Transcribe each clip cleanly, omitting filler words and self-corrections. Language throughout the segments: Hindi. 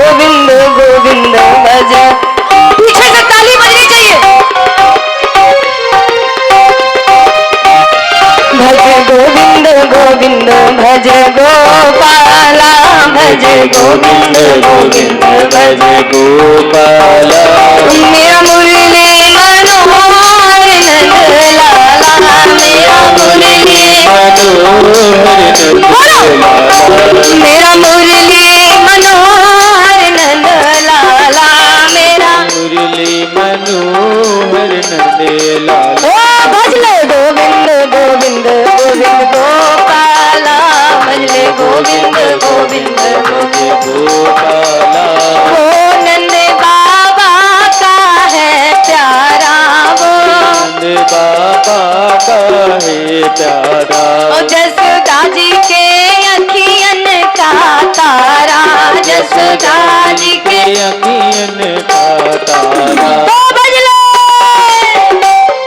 गोविंद गोविंद भज। पीछे से ताली बजनी चाहिए। भज गोविंद गोविंद भज गोपाला, भज गोविंद गोविंद भज गोपाला। मेरा मुरली मनोहर नंद लाला, मेरा मुरली मेरा मुरली मनोहर नंद लाला, मेरा मुरली मनोहर नंद लाला। ओ भजले गोविंद गोविंद गोविंद गोपाला, भजले गोविंद गोविंद गोविंद गोपाला। वो नंद बाबा का है प्यारा, वो नंद बाबा का है प्यारा। जसोदा जी के अखियन का तारा, जसोदा जी के अखियन का तारा। तो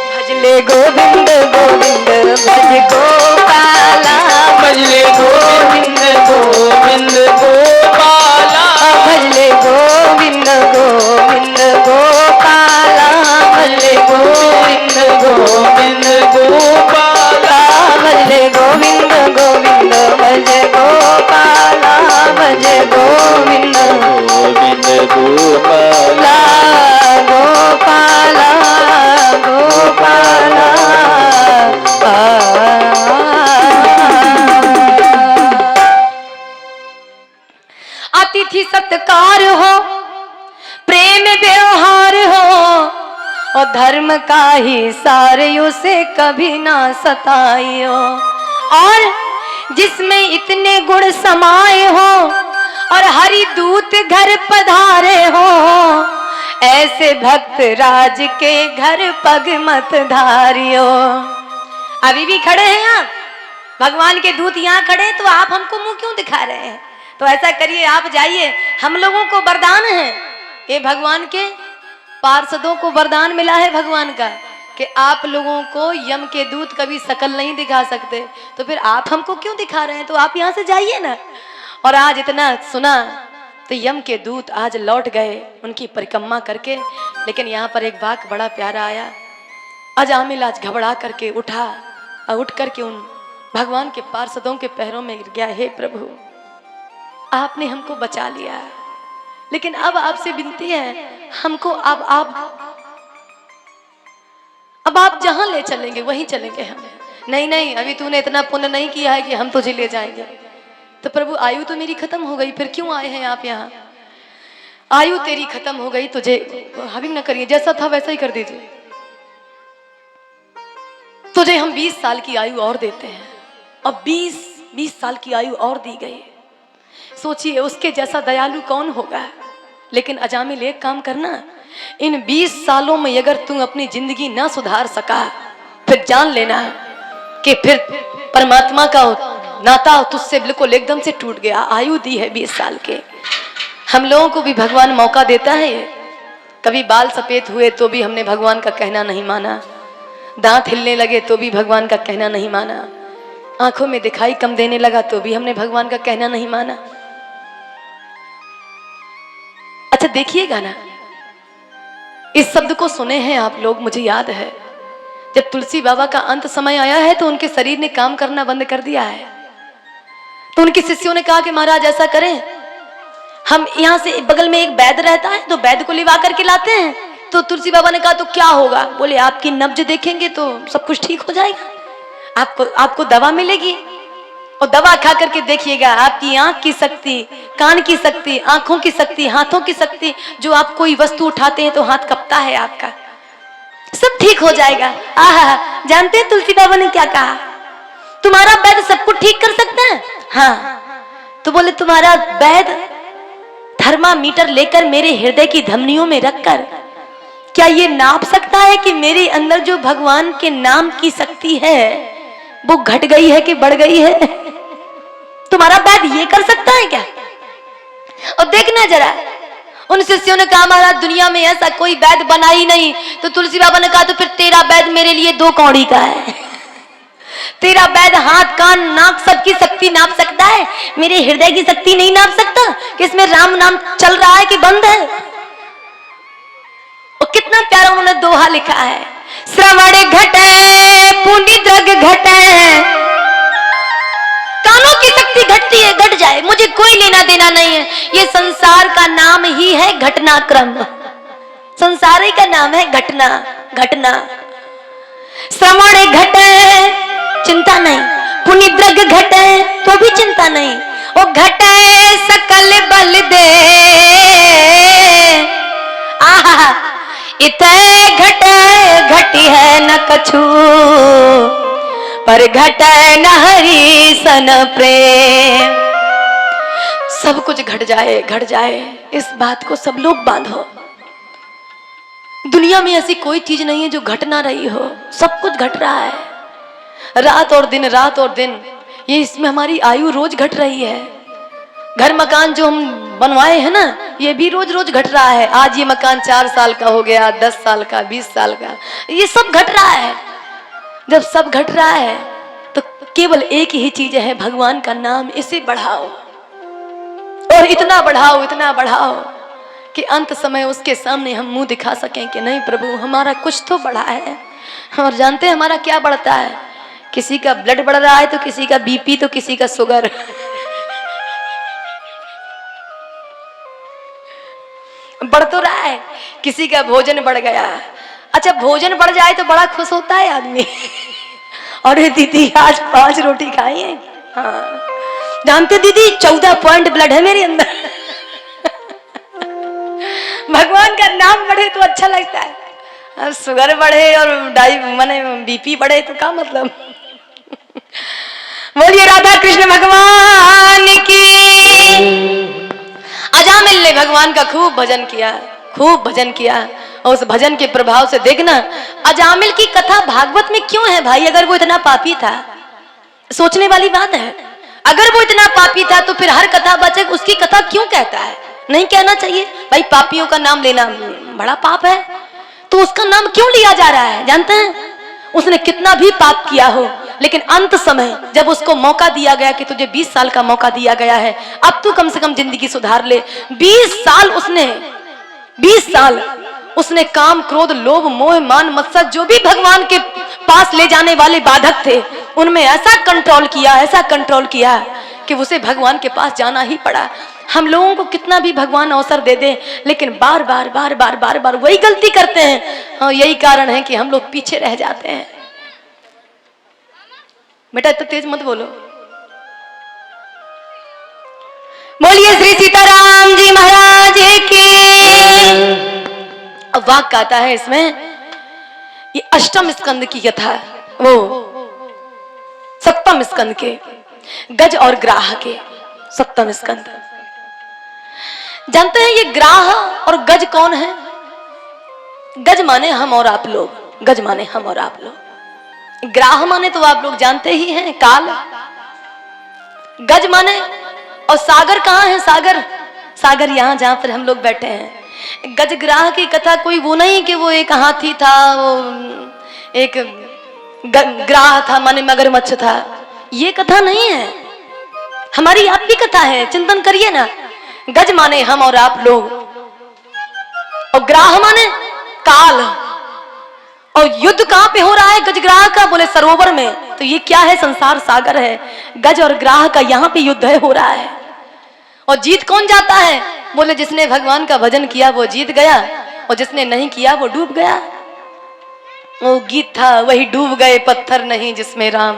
भजले गोविंद गोविंद भज गोपाला, भजले गोविंद गोविंद गोपाला। भजले गोविंद गोविंद गोपाला, भजले गोविंद गोविंद गोपाला। भजले गोविंद गोविंद भज गोपाला, भज गोविंद गोविंद गोपाला। गोपाला गोपाला। अतिथि सत्कार हो, प्रेम व्यवहार हो, और धर्म का ही सारियों से कभी ना सताइयो। और जिसमें इतने गुण समाये हो, और हरि दूत घर पधारे हो, ऐसे भक्त राज के घर पग मत धारियो। अभी भी खड़े हैं आप, भगवान के दूत यहाँ खड़े, तो आप हमको मुंह क्यों दिखा रहे हैं? तो ऐसा करिए, आप जाइए, हम लोगों को वरदान है, ये भगवान के पार्षदों को वरदान मिला है भगवान का कि आप लोगों को यम के दूत कभी शकल नहीं दिखा सकते, तो फिर आप हमको क्यों दिखा रहे हैं? तो आप यहाँ से जाइए ना। और आज इतना सुना तो यम के दूत आज लौट गए उनकी परिक्रमा करके, लेकिन यहाँ पर एक वाक्य बड़ा प्यारा आया। अजामिल आज घबरा करके उठा और उठ करके उन भगवान के पार्षदों के पैरों में गिर गया, हे प्रभु आपने हमको बचा लिया, लेकिन अब आपसे विनती है हमको अब आप जहां ले चलेंगे वहीं चलेंगे हम। नहीं नहीं, अभी तूने इतना पुण्य नहीं किया है कि हम तुझे ले जाएंगे। तो प्रभु आयु तो मेरी खत्म हो गई, फिर क्यों आए हैं आप यहाँ? आयु तेरी खत्म हो गई, तुझे हबीब न करिए, जैसा था वैसा ही कर दीजिए। तुझे हम 20 साल की आयु और देते हैं। अब 20 साल की आयु और दी गई। सोचिए उसके जैसा दयालु कौन होगा। लेकिन अजामिल एक काम करना, इन 20 सालों में अगर तू अपनी जिंदगी ना सुधार सका, फिर जान लेना कि फिर परमात्मा का नाता तुझसे बिल्कुल एकदम से टूट गया। आयु दी है 20 साल के। हम लोगों को भी भगवान मौका देता है। कभी बाल सफेद हुए तो भी हमने भगवान का कहना नहीं माना, दांत हिलने लगे तो भी भगवान का कहना नहीं माना, आंखों में दिखाई कम देने लगा तो भी हमने भगवान का कहना नहीं माना। अच्छा देखिएगा ना, इस शब्द को सुने हैं आप लोग, मुझे याद है जब तुलसी बाबा का अंत समय आया है तो उनके शरीर ने काम करना बंद कर दिया है। तो उनके शिष्यों ने कहा कि महाराज ऐसा करें, हम यहाँ से बगल में एक वैद्य रहता है तो वैद्य को लिवा करके लाते हैं। तो तुलसी बाबा ने कहा तो क्या होगा? बोले आपकी नब्ज देखेंगे तो सब कुछ ठीक हो जाएगा, आपको दवा मिलेगी, और दवा खा करके देखिएगा आपकी आंख की शक्ति, कान की शक्ति, आंखों की शक्ति, हाथों की शक्ति, जो आप कोई वस्तु उठाते हैं तो हाथ कपता है आपका, सब ठीक हो जाएगा। आहा, जानते हैं तुलसी बाबा ने क्या कहा? तुम्हारा वैद्य सब कुछ ठीक कर सकता है? हाँ। तो बोले तुम्हारा वैद्य थर्मामीटर लेकर मेरे हृदय की धमनियों में रखकर क्या ये नाप सकता है कि मेरे अंदर जो भगवान के नाम की शक्ति है वो घट गई है कि बढ़ गई है? तुम्हारा वैद्य ये कर सकता है क्या? और देखना जरा, उन शिष्यों ने कहा महाराज दुनिया में ऐसा कोई वैद्य बना ही नहीं। तो तुलसी बाबा ने कहा तो फिर तेरा वैद्य मेरे लिए 2 कौड़ी का है। तेरा वैद हाथ कान नाक सबकी शक्ति नाप सकता है, मेरे हृदय की शक्ति नहीं नाप सकता कि इसमें राम नाम चल रहा है कि बंद है। और कितना प्यारा उन्होंने दोहा लिखा है, श्रवण घटे पुनि द्रग घटे, कानों की शक्ति घटती है, घट जाए, मुझे कोई लेना देना नहीं है। ये संसार का नाम ही है घटनाक्रम, संसार ही का नाम है घटना घटना। श्रवण घटे चिंता नहीं, पुनि द्रग घटे तो भी चिंता नहीं, और घटे सकल बल दे, आहा इतने घटे घटी है न कछु, पर घटे न हरि सन प्रेम। सब कुछ घट जाए, इस बात को सब लोग बांधो। दुनिया में ऐसी कोई चीज नहीं है जो घट ना रही हो, सब कुछ घट रहा है, रात और दिन रात और दिन। ये इसमें हमारी आयु रोज घट रही है। घर मकान जो हम बनवाए हैं ना, ये भी रोज रोज घट रहा है। आज ये मकान 4 साल का हो गया, 10 साल का, 20 साल का, ये सब घट रहा है। जब सब घट रहा है तो केवल एक ही चीज है, भगवान का नाम, इसे बढ़ाओ और इतना बढ़ाओ कि अंत समय उसके सामने हम मुंह दिखा सकें कि नहीं प्रभु हमारा कुछ तो बढ़ा है। और जानते हैं हमारा क्या बढ़ता है? किसी का ब्लड बढ़ रहा है तो किसी का बीपी तो किसी का शुगर। बढ़ तो रहा है, किसी का भोजन बढ़ गया। अच्छा भोजन बढ़ जाए तो बड़ा खुश होता है आदमी। अरे दीदी आज 5 रोटी खाई है। हाँ जानते दीदी 14 पॉइंट ब्लड है मेरे अंदर। भगवान का नाम बढ़े तो अच्छा लगता है, अब शुगर बढ़े और माने बीपी बढ़े तो क्या मतलब। बोलिए राधा कृष्ण भगवान की। अजामिल ने भगवान का खूब भजन किया और उस भजन के प्रभाव से देखना अजामिल की कथा भागवत में क्यों है भाई? अगर वो इतना पापी था, सोचने वाली बात है, अगर वो इतना पापी था तो फिर हर कथा वाचक उसकी कथा क्यों कहता है? नहीं कहना चाहिए भाई, पापियों का नाम लेना बड़ा पाप है, तो उसका नाम क्यों लिया जा रहा है? जानते हैं उसने कितना भी पाप किया हो, लेकिन अंत समय जब उसको मौका दिया गया कि तुझे 20 साल का मौका दिया गया है, अब तू कम से कम जिंदगी सुधार ले। 20 साल उसने काम क्रोध लोभ मोह मान मत्सर जो भी भगवान के पास ले जाने वाले बाधक थे उनमें ऐसा कंट्रोल किया कि उसे भगवान के पास जाना ही पड़ा। हम लोगों को कितना भी भगवान अवसर दे दे, लेकिन बार बार वही गलती करते हैं। हाँ यही कारण है कि हम लोग पीछे रह जाते हैं। बेटा इतना तेज मत बोलो। बोलिए श्री सीताराम जी महाराज की। अब वाक कहता है इसमें, ये अष्टम स्कंद की कथा, वो 7वें स्कंद के गज और ग्राह के 7वें स्कंद। जानते हैं ये ग्राह और गज कौन है? गज माने हम और आप लोग, गज माने हम और आप लोग। ग्राह माने तो आप लोग जानते ही हैं, काल। गज माने, और सागर कहाँ है? सागर यहाँ जहां पर हम लोग बैठे हैं। गज ग्राह की कथा कोई वो नहीं कि वो एक हाथी था, वो एक ग्राह था माने मगरमच्छ था, ये कथा नहीं है, हमारी आपकी कथा है। चिंतन करिए ना। गज माने हम और आप लोग, और ग्राह माने काल। और युद्ध कहां पे हो रहा है गजग्राह का? बोले सरोवर में। तो ये क्या है? संसार सागर है। गज और ग्राह का यहाँ पे युद्ध हो रहा है। और जीत कौन जाता है? बोले जिसने भगवान का भजन किया वो जीत गया, और जिसने नहीं किया वो डूब गया। वो गीत था, वही डूब गए पत्थर नहीं जिसमें राम,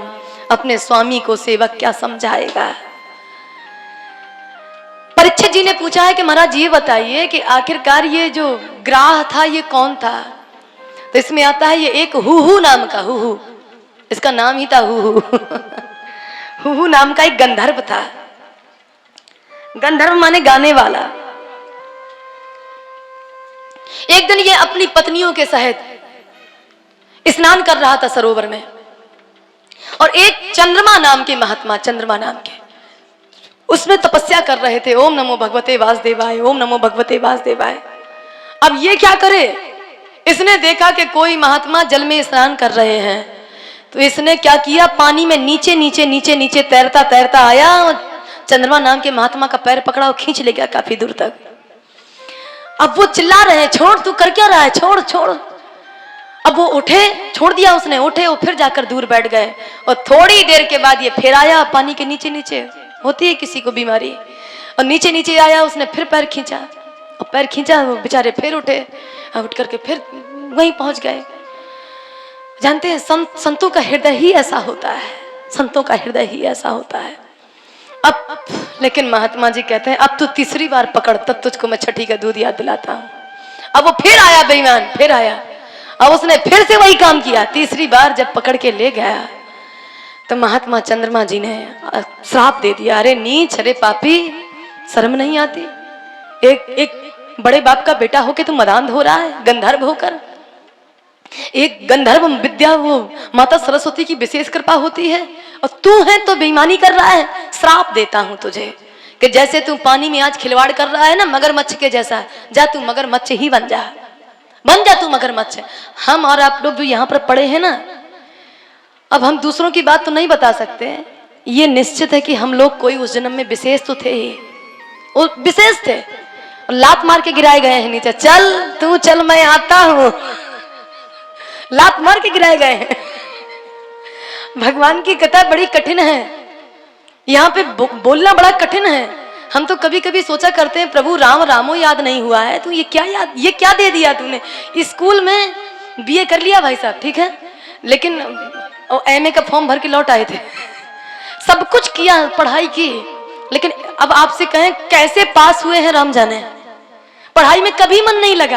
अपने स्वामी को सेवक क्या समझाएगा। परीक्षित जी ने पूछा है कि महाराज ये बताइए कि आखिरकार ये जो ग्राह था ये कौन था? तो इसमें आता है ये एक हुहू नाम का, हुहू, इसका नाम ही था हुहू। हुहू नाम का एक गंधर्व था। गंधर्व माने गाने वाला। एक दिन ये अपनी पत्नियों के सहित स्नान कर रहा था सरोवर में, और एक चंद्रमा नाम के महात्मा, चंद्रमा नाम के, उसमें तपस्या कर रहे थे। ओम नमो भगवते वासुदेवाय, ओम नमो भगवते वासुदेवाय। अब ये क्या करे? इसने देखा कि कोई महात्मा जल में स्नान कर रहे हैं, तो इसने क्या किया, पानी में नीचे नीचे नीचे नीचे तैरता तैरता आया और चंद्रमा नाम के महात्मा का पैर पकड़ा और खींच ले गया काफी दूर तक। अब वो चिल्ला रहे हैं, छोड़, तू कर क्या रहा है, छोड़ छोड़। अब वो उठे, छोड़ दिया उसने, उठे वो फिर जाकर दूर बैठ गए और थोड़ी देर के बाद ये फिर आया पानी के नीचे नीचे, होती है किसी को बीमारी, और नीचे नीचे आया, उसने फिर पैर खींचा और पैर खींचा, वो बेचारे फिर उठे, उठ करके फिर वहीं पहुंच गए। जानते हैं संतों का हृदय ही ऐसा होता है, संतों का हृदय ही ऐसा होता है। अब लेकिन महात्मा जी कहते हैं अब तू तीसरी बार पकड़, तब तुझको मैं छठी का दूध याद दिलाता हूँ। अब वो फिर आया बेईमान, फिर आया, अब उसने फिर से वही काम किया। तीसरी बार जब पकड़ के ले गया तो महात्मा चंद्रमा जी ने श्राप दे दिया, अरे नीच, अरे पापी, शर्म नहीं आती, एक बड़े बाप का बेटा होके तू मदांध हो रहा है, गंधर्व होकर। एक गंधर्व विद्या वो माता सरस्वती की विशेष कृपा होती है, और तू है तो बेईमानी कर रहा है। श्राप देता हूं तुझे कि जैसे तू पानी में आज खिलवाड़ कर रहा है ना मगरमच्छ के जैसा, जा तू मगरमच्छ ही बन जा, बन जा तू मगरमच्छ। हम और आप लोग जो यहाँ पर पड़े हैं ना, अब हम दूसरों की बात तो नहीं बता सकते, ये निश्चित है कि हम लोग कोई उस जन्म में विशेष तो थे ही, वो विशेष थे, लात मार के गिराए गए हैं नीचे, चल तू चल मैं आता हूं, लात मार के गिराए गए हैं। भगवान की कथा बड़ी कठिन है, यहाँ पे बोलना बड़ा कठिन है। हम तो कभी कभी सोचा करते हैं प्रभु राम रामो याद नहीं हुआ है, तू ये क्या याद, ये क्या दे दिया तूने। स्कूल में बीए कर लिया भाई साहब, ठीक है, लेकिन एमए का फॉर्म भर के लौट आए थे, सब कुछ किया, पढ़ाई की, लेकिन अब आपसे कहें कैसे पास हुए हैं राम जाने, पढ़ाई में कभी मन नहीं लगा।